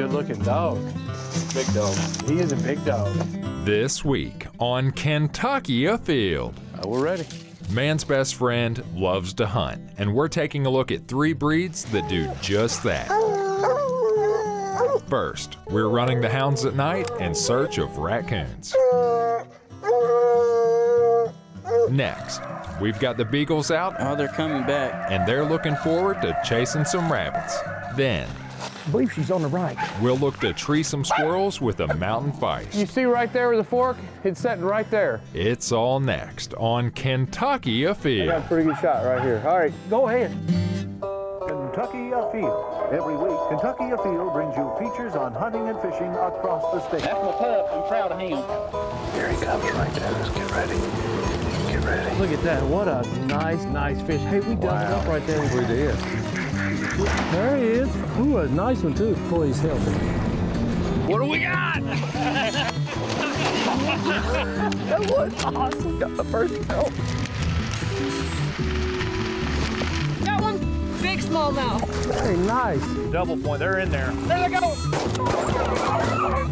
good-looking dog. Big dog. He is a big dog. This week on Kentucky Afield. We're ready. Man's best friend loves to hunt, and we're taking a look at 3 breeds that do just that. First, we're running the hounds at night in search of raccoons. Next, we've got the beagles out. Oh, they're coming back. And they're looking forward to chasing some rabbits. Then, I believe she's on the right. we'll look to tree some squirrels with a mountain feist. You see right there with the fork? It's sitting right there. It's all next on Kentucky I Afield. got a pretty good shot right here. All right, go ahead. Kentucky Afield. Every week, Kentucky Afield brings you features on hunting and fishing across the state. That's my pup. I'm proud of him. Here he comes right there. Let's get ready. Get ready. Look at that. What a nice fish. Hey, we dug it up right there. We did. There he is. Ooh, a nice one too. Boy, he's healthy. What do we got? That was awesome. Got the first kill. Got one big smallmouth. Hey, nice. Double point. They're in there. There they go.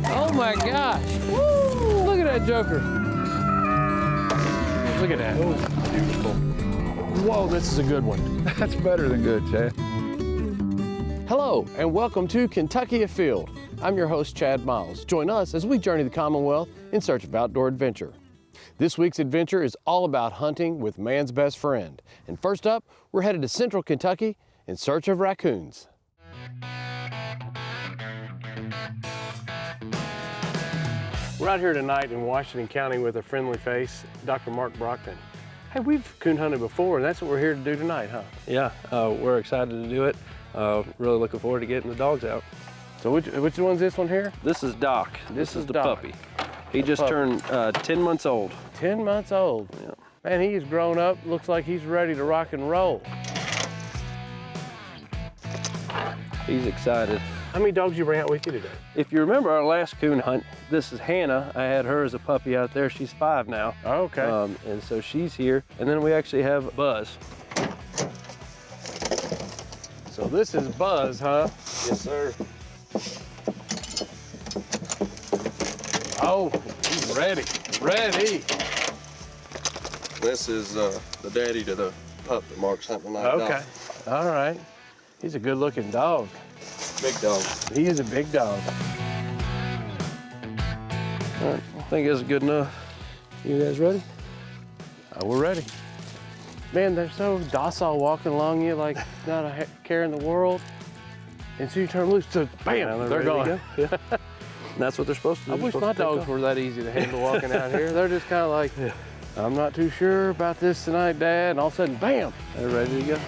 Oh my gosh. Woo! Look at that joker. Look at that. Beautiful. Whoa, this is a good one. That's better than good, Chad. Hello, and welcome to Kentucky Afield. I'm your host, Chad Miles. Join us as we journey the Commonwealth in search of outdoor adventure. This week's adventure is all about hunting with man's best friend. And first up, we're headed to central Kentucky in search of raccoons. We're out here tonight in Washington County with a friendly face, Dr. Mark Brockton. Hey, we've coon hunted before, and that's what we're here to do tonight, huh? Yeah, we're excited to do it. Really looking forward to getting the dogs out. So which one's this one here? This is Doc. This is the Doc. puppy. He just turned 10 months old. 10 months old. Yeah. Man, he's grown up. Looks like he's ready to rock and roll. He's excited. How many dogs you bring out with you today? If you remember our last coon hunt, this is Hannah. I had her as a puppy out there. She's 5 now. Oh, okay. And so she's here. And then we actually have Buzz. So this is Buzz, huh? Yes, sir. Oh, he's ready. Ready. This is the daddy to the pup that Mark's hunting tonight. Okay. All right. He's a good-looking dog. Big dog. He is a big dog. All right, I think that's good enough. You guys ready? We're ready. Man, they're so docile walking along you like not a care in the world. And so you turn loose, so bam, they're ready gone. to go. Yeah. And that's what they're supposed to do. I They're wish supposed my to take dogs off. were that easy to handle walking out here. They're just kind of like, I'm not too sure about this tonight, Dad. And all of a sudden, bam, They're ready to go.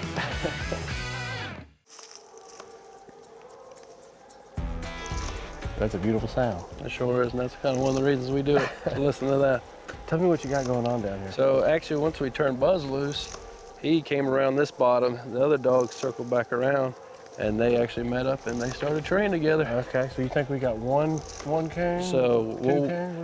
That's a beautiful sound. It sure is, and that's kind of one of the reasons we do it, to listen to that. Tell me what you got going on down here. So actually, once we turned Buzz loose, he came around this bottom. The other dogs circled back around, and they actually met up and they started training together. Okay, so you think we got one coon? So two coons? What do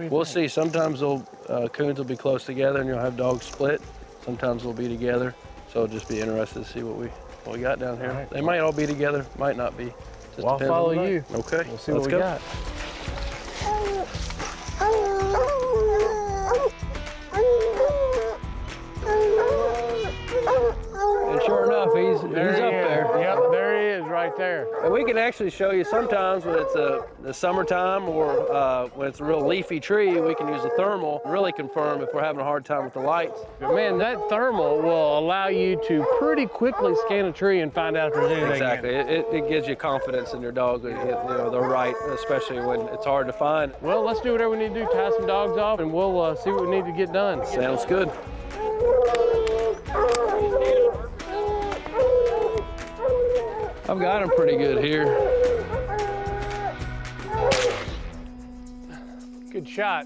you we'll think? see. Sometimes coons will be close together, and you'll have dogs split. Sometimes they'll be together. So it'll just be interested to see what we got down here. All right. They might all be together, might not be. Just Well, I'll depends on follow the night. you. Okay, We'll see let's what go. we got. And sure enough, he's up there. Yep, there he is right there. And we can actually show you sometimes when it's the summertime or when it's a real leafy tree, we can use a thermal to really confirm if we're having a hard time with the lights. But man, that thermal will allow you to pretty quickly scan a tree and find out if there's anything Exactly. in it. It gives you confidence in your dog. You know, they're right, especially when it's hard to find. Well, let's do whatever we need to do, tie some dogs off, and we'll see what we need to get done. Sounds good. I've got him pretty good here. Good shot.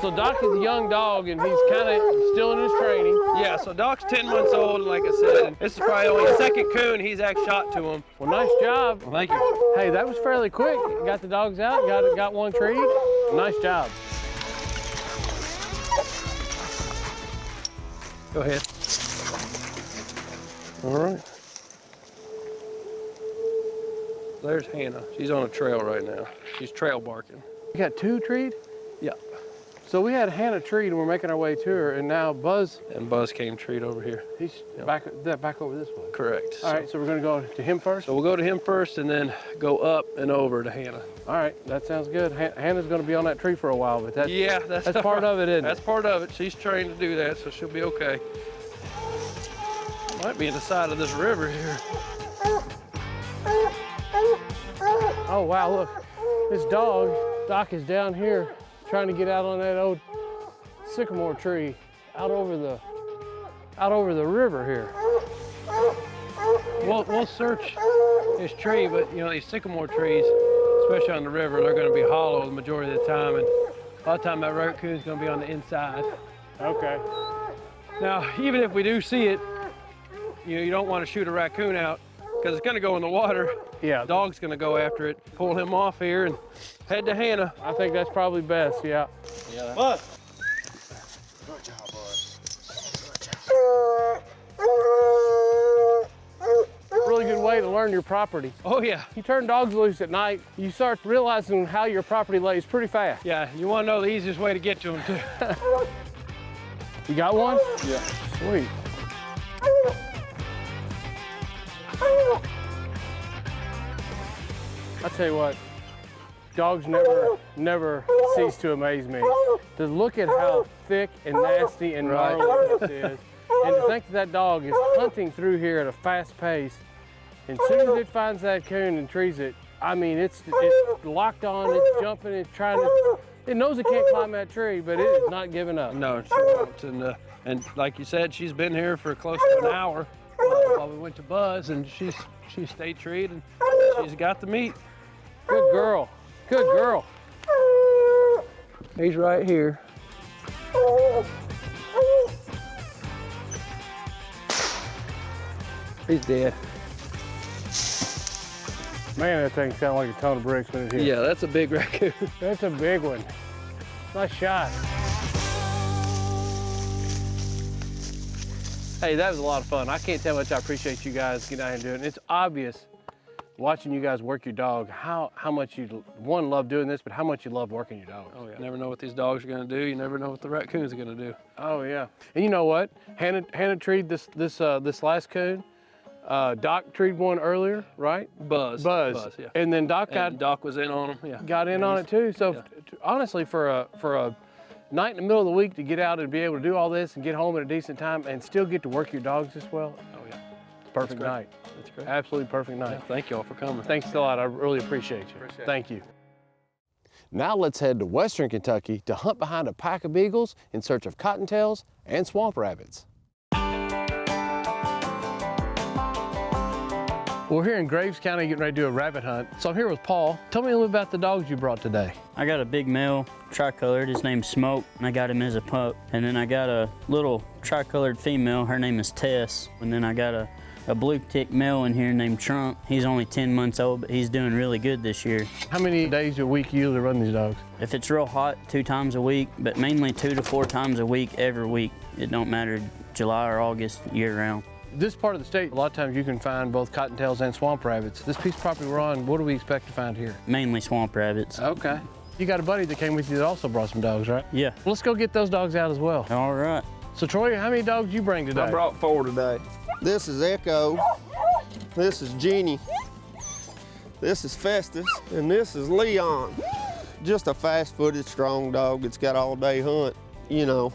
So Doc is a young dog, and he's kind of still in his training. Yeah, so Doc's 10 months old, and like I said, this is probably only the second coon he's actually shot to him. Well, nice job. Thank you. Hey, that was fairly quick. Got the dogs out, got one treed. Nice job. Go ahead. All right. There's Hannah. She's on a trail right now. She's trail barking. You got 2 treed? Yeah. So we had Hannah treed and we're making our way to her, and now Buzz, And Buzz came treed over here. he's back over this way. Correct. All right, so we're gonna go to him first? So we'll go to him first and then go up and over to Hannah. All right, that sounds good. Hannah's gonna be on that tree for a while, but that's that's part of it, isn't That's it? part of it. She's trained to do that, so she'll be okay. Might be in the side of this river here. Oh wow, look, this Doc is down here trying to get out on that old sycamore tree out over the river here. We'll search this tree, but you know, these sycamore trees, especially on the river, they're going to be hollow the majority of the time, and a lot of time that raccoon's going to be on the inside. Okay. Now, even if we do see it, you don't want to shoot a raccoon out because it's going to go in the water. Yeah. The dog's going to go after it. Pull him off here and head to Hannah. I think that's probably best, yeah. Buzz. Really good way to learn your property. Oh yeah, You turn dogs loose at night, you start realizing how your property lays pretty fast. yeah. You want to know the easiest way to get to them too. You got one? Yeah. Sweet. I tell you what, dogs never cease to amaze me. To look at how thick and nasty and gnarly this is, and to think that dog is hunting through here at a fast pace, and as soon as it finds that coon and trees it, I mean, it's locked on, it's jumping, it's trying to, it knows it can't climb that tree, but it is not giving up. No, she won't. And like you said, she's been here for close to an hour while we went to Buzz, and she stayed treed, and she's got the meat. Good girl, good girl. He's right here. He's dead. Man, that thing sounds like a ton of bricks when it hits. Yeah, that's a big raccoon. That's a big one. Nice shot. Hey, that was a lot of fun. I can't tell how much I appreciate you guys getting out here and doing it. It's obvious watching you guys work your dog, how much you, one, love doing this, but how much you love working your dogs. Oh yeah. You never know what these dogs are going to do. You never know what the raccoons are going to do. Oh yeah. And you know what? Hannah treed this last coon. Doc treed one earlier, right? Buzz, yeah. And then Doc And Doc was in on him, yeah. got in on it too. So honestly, for a night in the middle of the week to get out and be able to do all this and get home at a decent time and still get to work your dogs as well. Oh yeah. Perfect night. That's great. Absolutely perfect night. Yeah, thank you all for coming. Thanks a lot. I really appreciate you. Thank you. Now let's head to Western Kentucky to hunt behind a pack of beagles in search of cottontails and swamp rabbits. We're here in Graves County getting ready to do a rabbit hunt. So I'm here with Paul. Tell me a little about the dogs you brought today. I got a big male, tricolored, his name's Smoke, and I got him as a pup. And then I got a little tricolored female, her name is Tess. And then I got a bluetick male in here named Trump. He's only 10 months old, but he's doing really good this year. How many days a week you usually run these dogs? If it's real hot, 2 times a week, but mainly 2 to 4 times a week every week. It don't matter July or August, year round. This part of the state, a lot of times you can find both cottontails and swamp rabbits. This piece of property we're on, what do we expect to find here? Mainly swamp rabbits. Okay. You got a buddy that came with you that also brought some dogs, right? Yeah. Well, let's go get those dogs out as well. All right. So Troy, how many dogs you bring today? I brought 4 today. This is Echo, this is Jeannie, this is Festus, and this is Leon. Just a fast-footed, strong dog that's got all-day hunt, you know.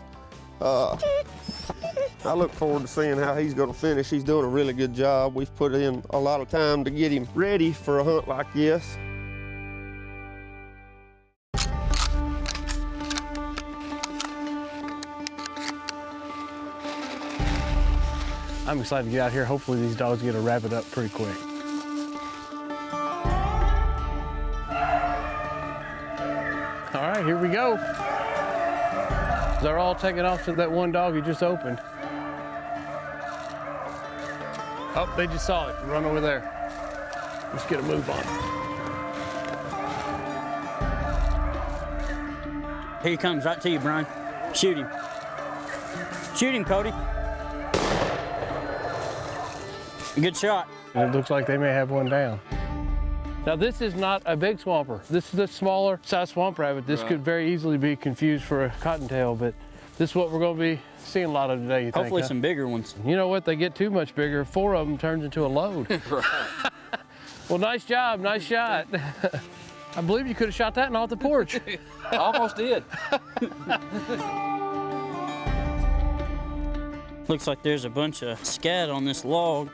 I look forward to seeing how he's gonna finish. He's doing a really good job. We've put in a lot of time to get him ready for a hunt like this. I'm excited to get out here. Hopefully these dogs get a rabbit up pretty quick. All right, here we go. They're all taking off to that one dog you just opened. Oh, they just saw it. Run over there. Let's get a move on. Here he comes, right to you, Brian. Shoot him. Shoot him, Cody. Good shot. And it looks like they may have one down. Now this is not a big swamper. This is a smaller size swamp rabbit. This could very easily be confused for a cottontail, but this is what we're gonna be seeing a lot of today, you think, Hopefully huh? some bigger ones. You know what, they get too much bigger, 4 of them turns into a load. Well, nice job, nice shot. I believe you could have shot that and off the porch. I almost did. Looks like there's a bunch of scat on this log.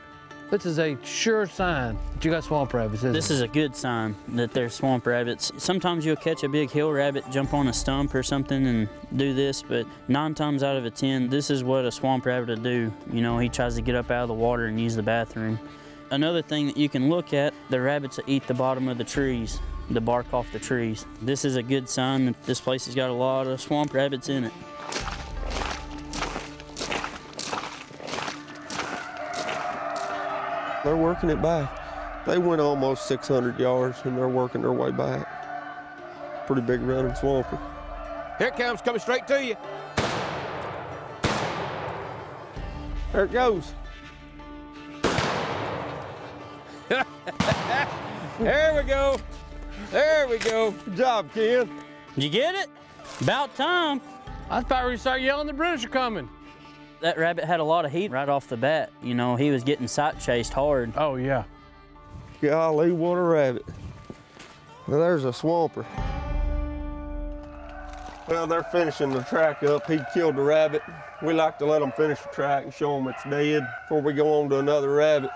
This is a sure sign that you got swamp rabbits, isn't This it? is a good sign that they're swamp rabbits. Sometimes you'll catch a big hill rabbit, jump on a stump or something and do this, but 9 times out of 10, this is what a swamp rabbit would do. You know, he tries to get up out of the water and use the bathroom. Another thing that you can look at, the rabbits that eat the bottom of the trees, the bark off the trees. This is a good sign that this place has got a lot of swamp rabbits in it. They're working it back. They went almost 600 yards and they're working their way back. Pretty big running swamper. Here it comes, coming straight to you. There it goes. There we go. There we go. Good job, Ken. Did you get it? About time. I was about ready to start yelling, the British are coming. That rabbit had a lot of heat right off the bat. You know, he was getting sight chased hard. Oh, yeah. Golly, what a rabbit. Well, there's a swamper. Well, they're finishing the track up. He killed the rabbit. We like to let them finish the track and show them it's dead before we go on to another rabbit.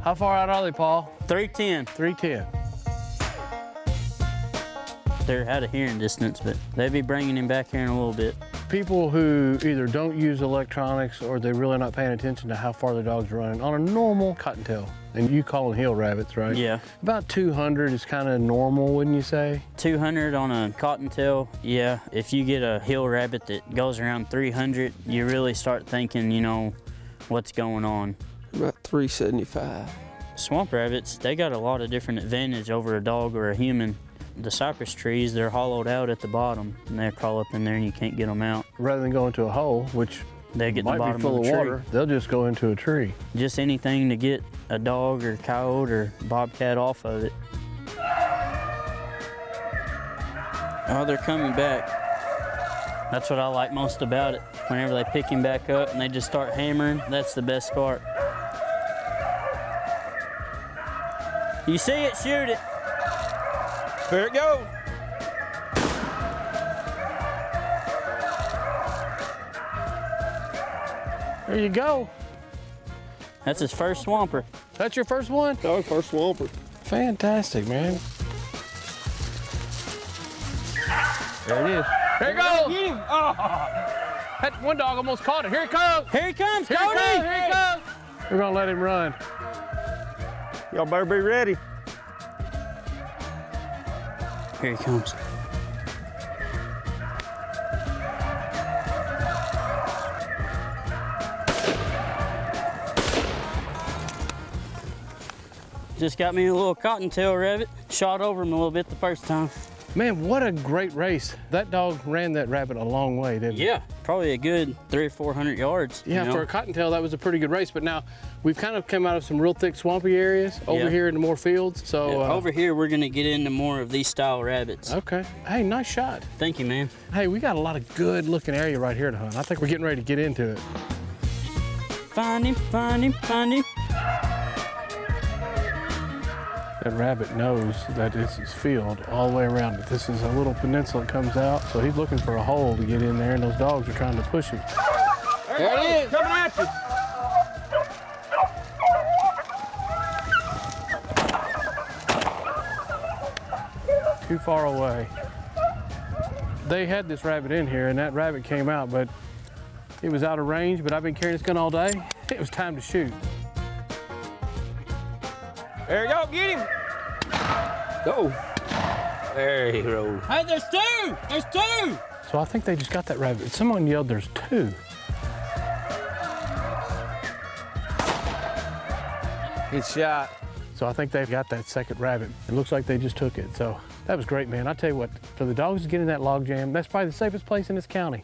How far out are they, Paul? 310. 310. They're out of hearing distance, but they'll be bringing him back here in a little bit. People who either don't use electronics or they're really not paying attention to how far the dog's running on a normal cottontail. And you call them hill rabbits, right? Yeah. About 200 is kind of normal, wouldn't you say? 200 on a cottontail, yeah. If you get a hill rabbit that goes around 300, you really start thinking, you know, what's going on. About 375. Swamp rabbits, they got a lot of different advantage over a dog or a human. The cypress trees, they're hollowed out at the bottom, and they crawl up in there and you can't get them out. Rather than go into a hole, which They get might the bottom be full of of the tree. water, they'll just go into a tree. Just anything to get a dog or coyote or bobcat off of it. Oh, they're coming back. That's what I like most about it. Whenever they pick him back up and they just start hammering, that's the best part. You see it, shoot it. There it goes. There you go. That's his first swamper. That's your first one? Oh, first swamper. Fantastic, man. There it is. There it goes. Oh. That one dog almost caught it. Here it comes. Here he comes, Here Cody! it comes. Here it comes. We're gonna let him run. Y'all better be ready. Here he comes. Just got me a little cottontail rabbit. Shot over him a little bit the first time. Man, what a great race. That dog ran that rabbit a long way, didn't he? Yeah, probably a good 300 or 400 yards. Yeah, you know? for a cottontail, that was a pretty good race. But now we've kind of come out of some real thick swampy areas over Yeah. here into more fields. So Yeah, over here, we're gonna get into more of these style rabbits. okay. Hey, nice shot. Thank you, man. Hey, we got a lot of good looking area right here to hunt. I think we're getting ready to get into it. Find him, find him, find him. That rabbit knows that it's his field all the way around it. This is a little peninsula that comes out, so he's looking for a hole to get in there, and those dogs are trying to push him. There it is, coming at you. Too far away. They had this rabbit in here, and that rabbit came out, but it was out of range, but I've been carrying this gun all day. It was time to shoot. There you go, get him. Go. There he goes. Hey, there's two! There's two! So I think they just got that rabbit. Someone yelled, there's two. Good shot. So I think they've got that second rabbit. It looks like they just took it. So that was great, man. I tell you what, for the dogs to get in that log jam, that's probably the safest place in this county.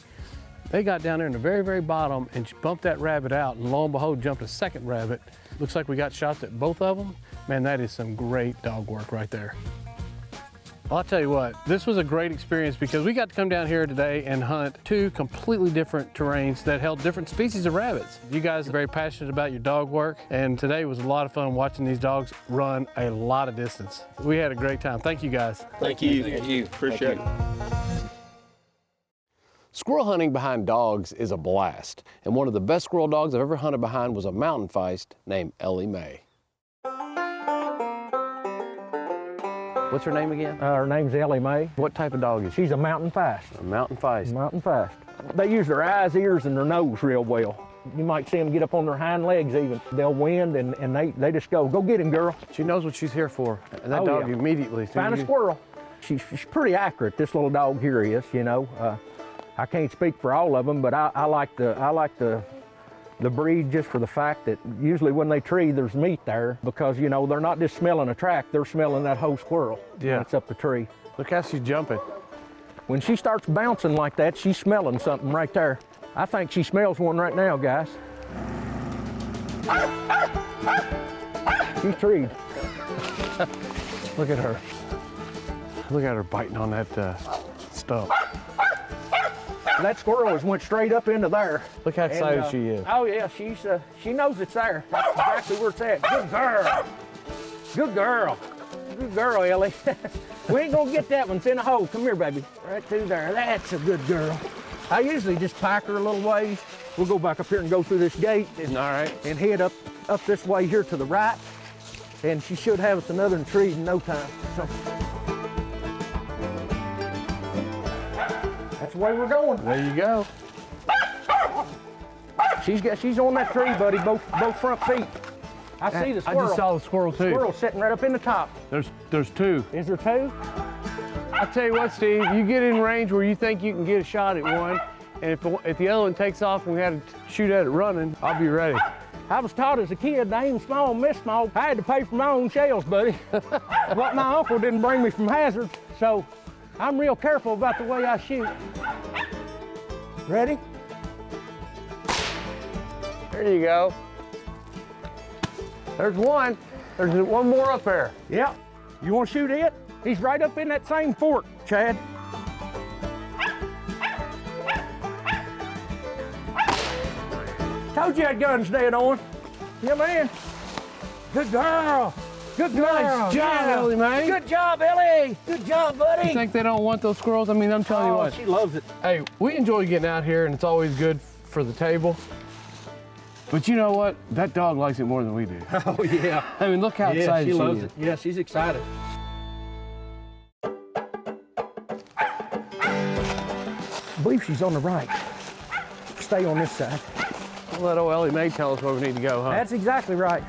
They got down there in the very, very bottom and bumped that rabbit out, and lo and behold, jumped a second rabbit. Looks like we got shots at both of them. Man, that is some great dog work right there. Well, I'll tell you what, this was a great experience because we got to come down here today and hunt two completely different terrains that held different species of rabbits. You guys are very passionate about your dog work, and today was a lot of fun watching these dogs run a lot of distance. We had a great time. Thank you guys. Thank you. Thank you. Appreciate it. Squirrel hunting behind dogs is a blast, and one of the best squirrel dogs I've ever hunted behind was a mountain feist named Ellie Mae. What's her name again? Her name's Ellie Mae. What type of dog is she? She's a mountain feist. A mountain feist. Mountain feist. They use their eyes, ears, and their nose real well. You might see them get up on their hind legs even. They'll wind and they just go get him, girl. She knows what she's here for. And that dog immediately. Find a squirrel. She's pretty accurate, this little dog here is, you know. I can't speak for all of them, but I like the breed just for the fact that usually when they tree, there's meat there because, you know, they're not just smelling a track, they're smelling that whole squirrel. Yeah. It's up the tree. Look how she's jumping. When she starts bouncing like that, she's smelling something right there. I think she smells one right now, guys. She's treed. Look at her. Look at her biting on that stump. That squirrel has went straight up into there. Look how excited she is. Oh yeah, she knows it's there. That's exactly where it's at. Good girl. Good girl. Good girl, Ellie. We ain't gonna get that one. It's in a hole. Come here, baby. Right through there. That's a good girl. I usually just pack her a little ways. We'll go back up here and go through this gate. And, all right. And head up this way here to the right. And she should have us another tree in no time. So, that's the way we're going. There you go. She's on that tree, buddy, both front feet. I see the squirrel. I just saw the squirrel too. Squirrel sitting right up in the top. There's two. Is there two? I'll tell you what, Steve, you get in range where you think you can get a shot at one, and if the other one takes off and we had to shoot at it running, I'll be ready. I was taught as a kid, aim small, miss small. I had to pay for my own shells, buddy. But my uncle didn't bring me from hazard, so I'm real careful about the way I shoot. Ready? There you go. There's one. There's one more up there. Yep. You want to shoot it? He's right up in that same fork, Chad. Told you I had guns dead on. Yeah, man. Good girl. Good girl. Nice job, Ellie Mae. Good job, Ellie. Good job, buddy. You think they don't want those squirrels? I mean, I'm telling you what. She loves it. Hey, we enjoy getting out here, and it's always good for the table. But you know what? That dog likes it more than we do. Oh, yeah. I mean, look how excited she loves is. it. Yeah, she's excited. I believe she's on the right. Stay on this side. We'll let old Ellie Mae tell us where we need to go, huh? That's exactly right.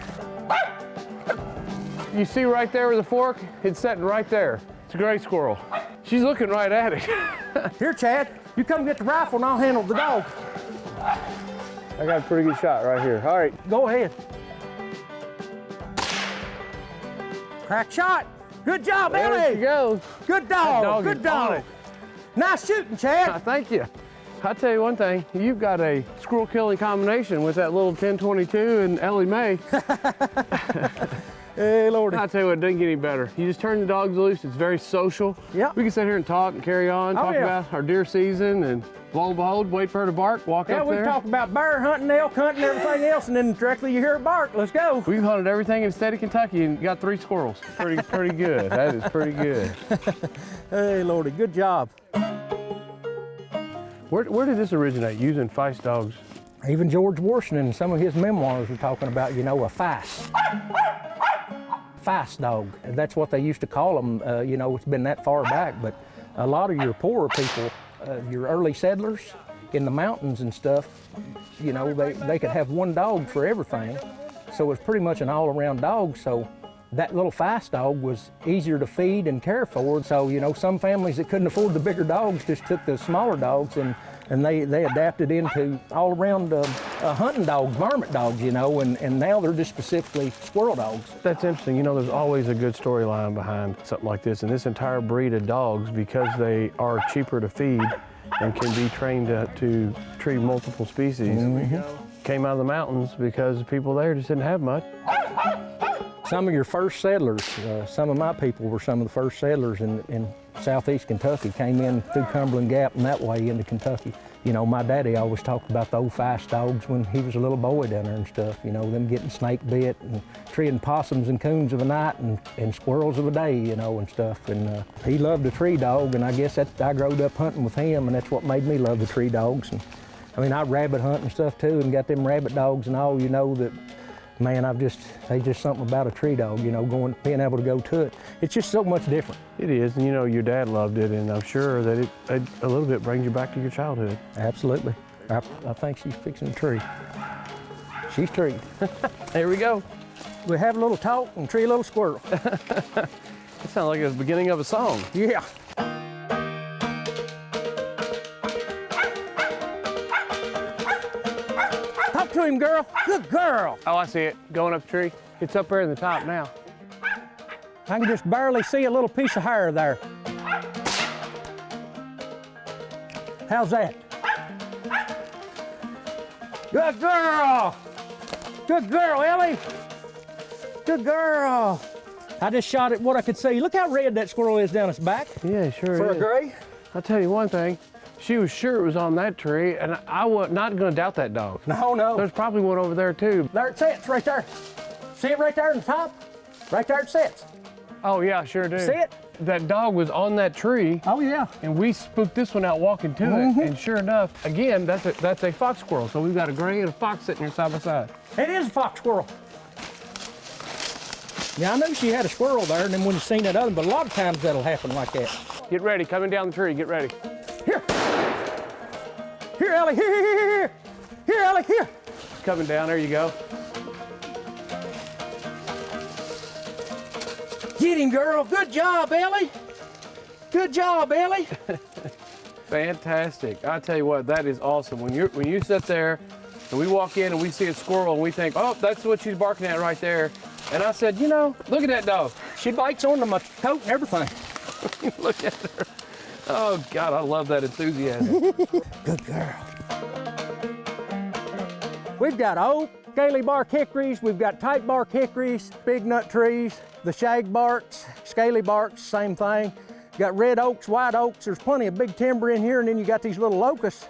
You see right there with the fork? It's sitting right there. It's a gray squirrel. She's looking right at it. Here, Chad, you come get the rifle and I'll handle the dog. I got a pretty good shot right here. All right. Go ahead. Crack shot. Good job, Ellie. There she goes. Good dog. Good dog. Nice shooting, Chad. Thank you. I'll tell you one thing, you've got a squirrel killing combination with that little 1022 and Ellie Mae. Hey, Lordy. I'll tell you what, it doesn't get any better. You just turn the dogs loose, it's very social. Yep. We can sit here and talk and carry on, talk about our deer season, and lo and behold, wait for her to bark, walk up there. Yeah, we talk about bear hunting, elk hunting, everything else, and then directly you hear a bark. Let's go. We've hunted everything in the state of Kentucky and got 3 squirrels. Pretty good. That is pretty good. Hey, Lordy, good job. Where did this originate, using feist dogs? Even George Washington, in some of his memoirs, were talking about, you know, a feist. Feist dog. That's what they used to call them. You know, it's been that far back, but a lot of your poorer people, your early settlers in the mountains and stuff, you know, they could have one dog for everything. So it's pretty much an all-around dog. So that little feist dog was easier to feed and care for. So, you know, some families that couldn't afford the bigger dogs just took the smaller dogs and they adapted into all-around hunting dogs, varmint dogs, you know, and now they're just specifically squirrel dogs. That's interesting. You know, there's always a good storyline behind something like this. And this entire breed of dogs, because they are cheaper to feed and can be trained to tree multiple species. Came out of the mountains because the people there just didn't have much. Some of your first settlers, some of my people were some of the first settlers in southeast Kentucky, came in through Cumberland Gap and that way into Kentucky. You know, my daddy always talked about the old feist dogs when he was a little boy down there and stuff, you know, them getting snake bit and treeing possums and coons of a night and squirrels of a day, you know, and stuff. And he loved a tree dog, and I guess I growed up hunting with him, and that's what made me love the tree dogs. And I mean, I rabbit hunt and stuff too, and got them rabbit dogs and all, you know, that, man, there's just something about a tree dog, you know, being able to go to it. It's just so much different. It is, and you know, your dad loved it, and I'm sure that it a little bit brings you back to your childhood. Absolutely. I think she's fixing a tree. She's treed. There we go. We have a little talk and tree a little squirrel. It sounds like it's the beginning of a song. Yeah. Talk to him, girl. Good girl. Oh, I see it, going up the tree. It's up there in the top now. I can just barely see a little piece of hair there. How's that? Good girl. Good girl, Ellie. Good girl. I just shot at what I could see. Look how red that squirrel is down its back. Yeah, it sure For is. a gray. I'll tell you one thing. She was sure it was on that tree, and I was not going to doubt that dog. No, no. There's probably one over there, too. There it sits, right there. See it right there in the top? Right there it sits. Oh, yeah, I sure do. See it? That dog was on that tree. Oh, yeah. And we spooked this one out walking to it, and sure enough, again, that's a fox squirrel. So we've got a gray and a fox sitting here side by side. It is a fox squirrel. Yeah, I knew she had a squirrel there, and then when you seen that other, but a lot of times that'll happen like that. Get ready, coming down the tree, get ready. Here. Here, Ellie, here. Here, Ellie, here. Coming down, there you go. Get him, girl. Good job, Ellie. Good job, Ellie. Fantastic. I tell you what, that is awesome. When you sit there and we walk in and we see a squirrel and we think, oh, that's what she's barking at right there. And I said, you know, look at that dog. She bites onto my coat and everything. Look at her. Oh, God, I love that enthusiasm. Good girl. We've got oak, scaly bark hickories, we've got tight bark hickories, big nut trees, the shag barks, scaly barks, same thing. Got red oaks, white oaks, there's plenty of big timber in here, and then you got these little locusts.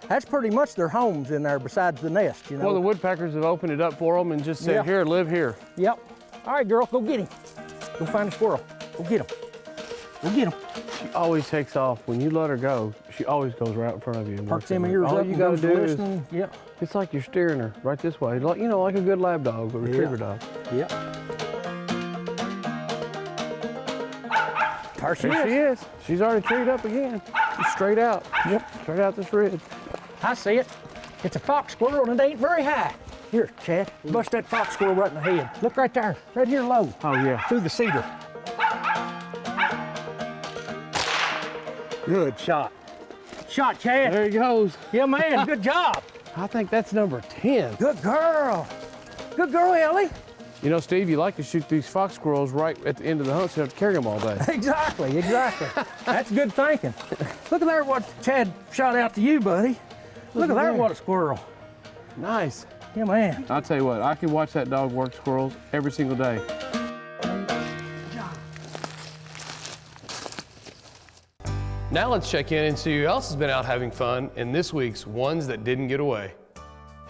That's pretty much their homes in there besides the nest, you know. Well, the woodpeckers have opened it up for them and just said, Yeah. here, live here. Yep. All right, girl, go get him. Go find a squirrel. Go get him. Go get him. She always takes off. When you let her go, she always goes right in front of you. And Perk works them it. ears All up you and gotta goes do listening. is, Yep. it's like you're steering her right this way. Like, you know, like a good lab dog, but retriever dog. Yep. There she There is. she is. She's already treed up again. She's straight out. Yep. Straight out this ridge. I see it. It's a fox squirrel and it ain't very high. Here, Chad, bust that fox squirrel right in the head. Look right there, right here low. Oh, yeah. Through the cedar. Good shot. Shot, Chad. There he goes. Yeah, man, good job. I think that's number 10. Good girl. Good girl, Ellie. You know, Steve, you like to shoot these fox squirrels right at the end of the hunt so you don't have to carry them all day. Exactly, exactly. That's good thinking. Look at there what Chad shot out to you, buddy. Look at there what a squirrel. Nice. Yeah, man. I'll tell you what, I could watch that dog work squirrels every single day. Now let's check in and see who else has been out having fun in this week's Ones That Didn't Get Away.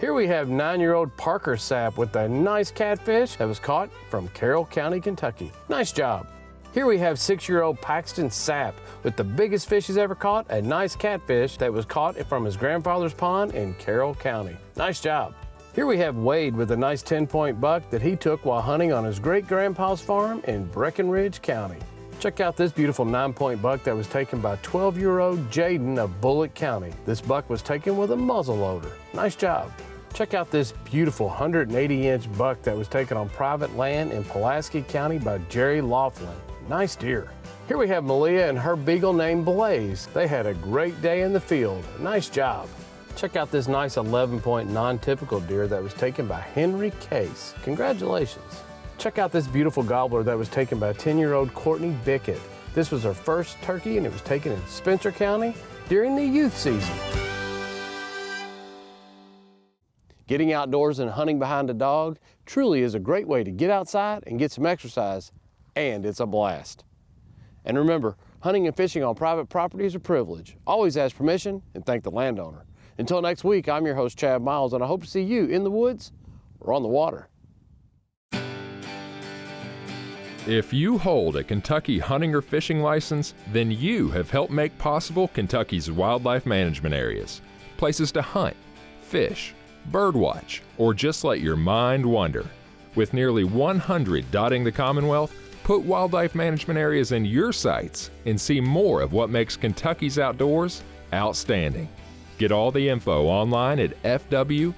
Here we have 9-year-old Parker Sapp with a nice catfish that was caught from Carroll County, Kentucky. Nice job. Here we have 6-year-old Paxton Sapp with the biggest fish he's ever caught, a nice catfish that was caught from his grandfather's pond in Carroll County. Nice job. Here we have Wade with a nice 10-point buck that he took while hunting on his great-grandpa's farm in Breckenridge County. Check out this beautiful 9-point buck that was taken by 12-year-old Jaden of Bullitt County. This buck was taken with a muzzle loader. Nice job. Check out this beautiful 180-inch buck that was taken on private land in Pulaski County by Jerry Laughlin. Nice deer. Here we have Malia and her beagle named Blaze. They had a great day in the field. Nice job. Check out this nice 11-point non-typical deer that was taken by Henry Case. Congratulations. Check out this beautiful gobbler that was taken by 10-year-old Courtney Bickett. This was her first turkey and it was taken in Spencer County. during the youth season. Getting outdoors and hunting behind a dog truly is a great way to get outside and get some exercise, and it's a blast. And remember, hunting and fishing on private property is a privilege. Always ask permission and thank the landowner. Until next week, I'm your host, Chad Miles, and I hope to see you in the woods or on the water. If you hold a Kentucky hunting or fishing license, then you have helped make possible Kentucky's wildlife management areas. Places to hunt, fish, birdwatch, or just let your mind wander. With nearly 100 dotting the Commonwealth, put wildlife management areas in your sights and see more of what makes Kentucky's outdoors outstanding. Get all the info online at fw.ky.gov.